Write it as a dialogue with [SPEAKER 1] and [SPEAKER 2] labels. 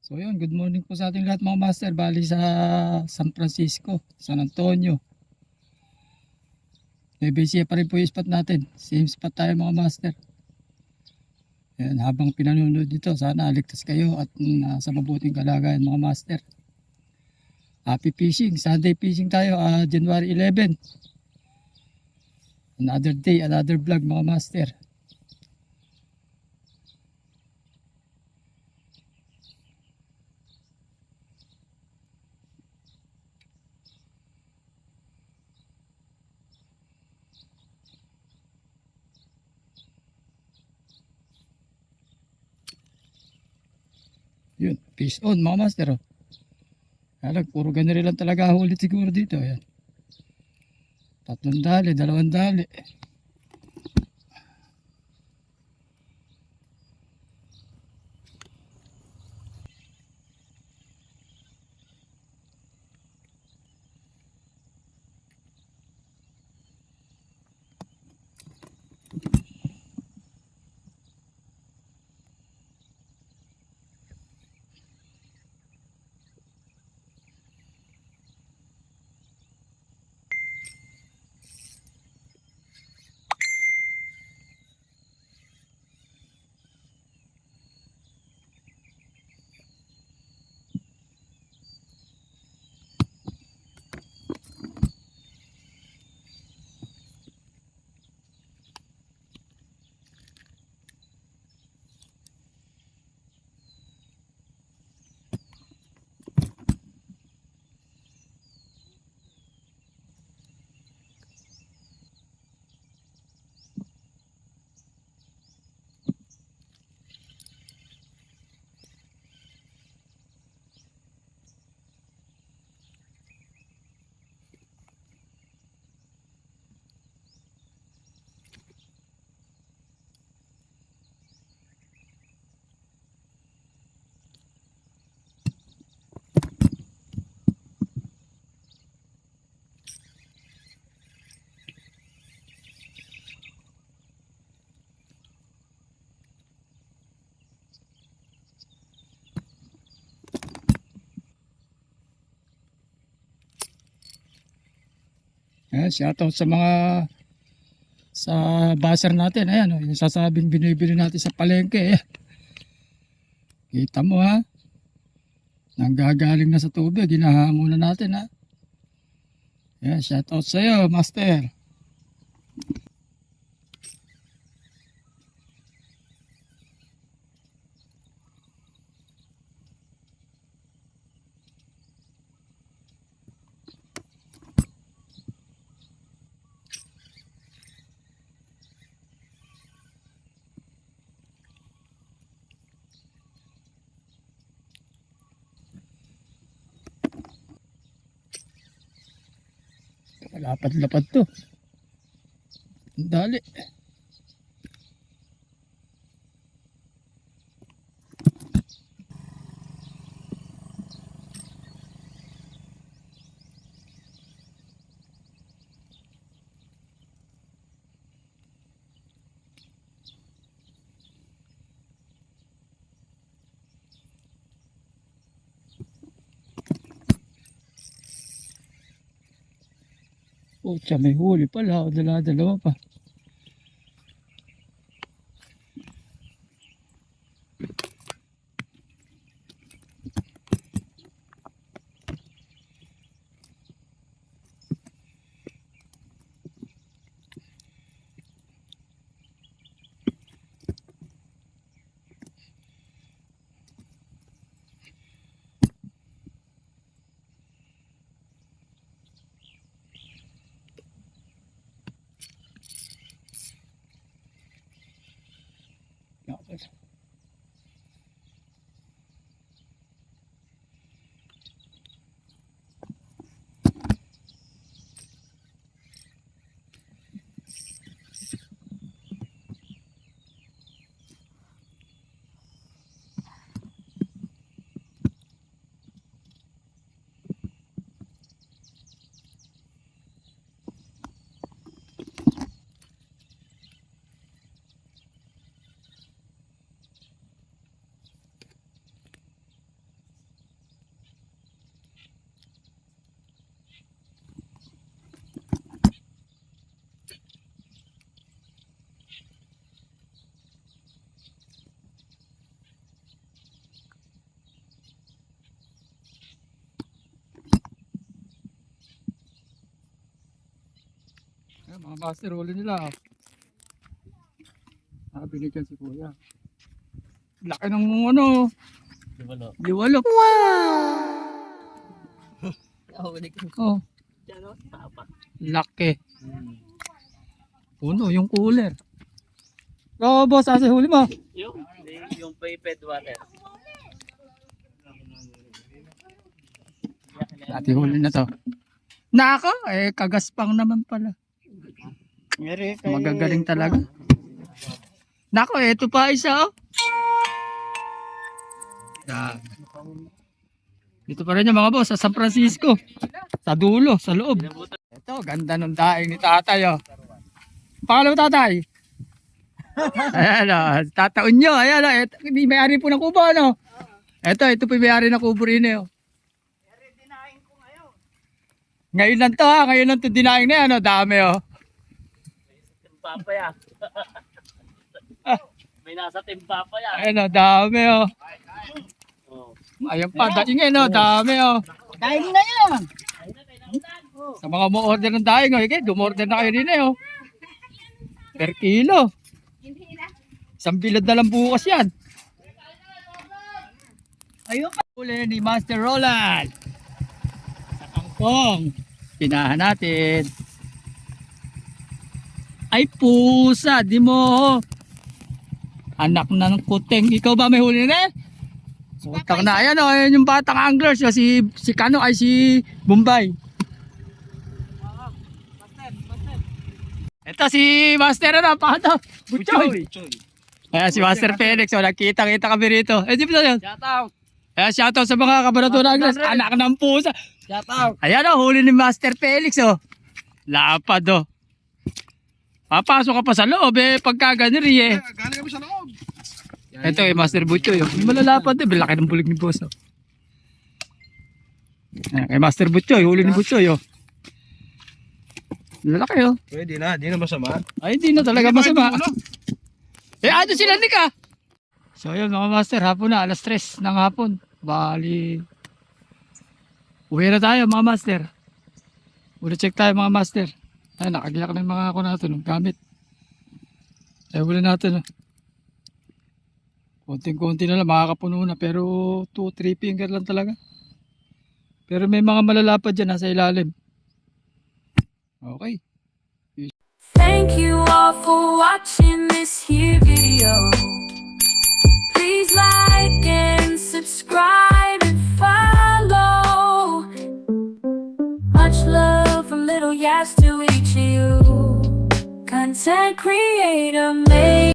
[SPEAKER 1] So yun, good morning po sa ating lahat mga master. Bali sa San Francisco, San Antonio. BBC pa rin po yung spot natin. Same spot tayo mga master. Ayan, habang pinanonood dito, sana ligtas kayo at sa mabuting kalagayan mga master. Happy fishing, Sunday fishing tayo, January 11. Another day, another vlog mga master. Yun, fish on mga master. Oh. Alam, puro ganun lang talaga huli siguro dito. Ayan. 3 dali, 2 dali. Ayan, shoutout sa mga sa buzzer natin. Ayan, oh, yung sasabing binibili natin sa palengke. Kita mo ha, nanggagaling na sa tubig, hinahango na natin ha. Ayan, shoutout sa iyo, master. Lapad-lapad to. Dali. Pucha, may huli pala. Dala-dalawa pa. Mga master, huli nila. Binigyan si kuya. Laki ng ano. Liwalok. Oh. Laki. Puno yung cooler. So, boss, asa huli mo?
[SPEAKER 2] Yung piped water.
[SPEAKER 1] Dati huli na to. Nako, kagaspang naman pala. Magagaling talaga. Nako, ito pa isa, oh. Yan. Dito pa rin yung mga boss, sa San Francisco. Sa dulo, sa loob. Ito, ganda ng daing ni tatay, oh. Pangalawa tatay. Ayan, oh. Tataon nyo. Ayan, oh. May-ari po ng kubo, ano? Ito po may-ari ng kubo rin, oh. Ngayon lang to, ha. Ngayon lang to dinaing na yan, oh. Dami, oh.
[SPEAKER 2] Timpapaya. May nasa timpapaya.
[SPEAKER 1] Ayan, oh. Dami, oh. Ayan pa, daing no, dami oh.
[SPEAKER 3] Daing na yan.
[SPEAKER 1] Sa mga mo-order ng daing, dumorder na kayo rin oh. Per kilo. Isang bilad na lang bukas yan. Ayun pa. Uli ni Master Roland. Sa kangkong. Pinahan natin. Ay pusa, di mo. Anak na ng kuting. Ikaw ba may huli na Utang na. Ayan o, ayan yung batang anglers. Si Kano ay si Bombay. Ito si Master ano, paano? Butchoy. Ayan si Master Felix. O, nakita-kita kami rito. Di ba yun?
[SPEAKER 2] Shoutout.
[SPEAKER 1] Ayan, shoutout sa mga kabanato na anglers. Anak ng pusa.
[SPEAKER 2] Shoutout.
[SPEAKER 1] Ayan o, huli ni Master Felix o. Lapad o. Papasok ka pa sa loob pagka ganiri
[SPEAKER 3] Galing kami sa loob.
[SPEAKER 1] Ito Master Butchoy. Malalapad laki ng bulig ni boss. Kay Master Butchoy, huli ni Butchoy. Lalaki
[SPEAKER 3] Pwede na, di na masama.
[SPEAKER 1] Ay, hindi na talaga masama. Ano sila ni ka? So yun mga master, hapon na, alas 3 ng hapon. Bali, uwi na tayo mga master. Uli check tayo mga master. Ay, nakagiyak na yung mga ako natin, gamit. Ay, huli natin. Konting-konti na lang, makakapuno na. Pero 2-3 finger lang talaga. Pero may mga malalapad dyan nasa ilalim. Okay.
[SPEAKER 4] Thank you all for watching this here video. Please like and subscribe and follow. Much love from Little Yas to each of you. Content creator made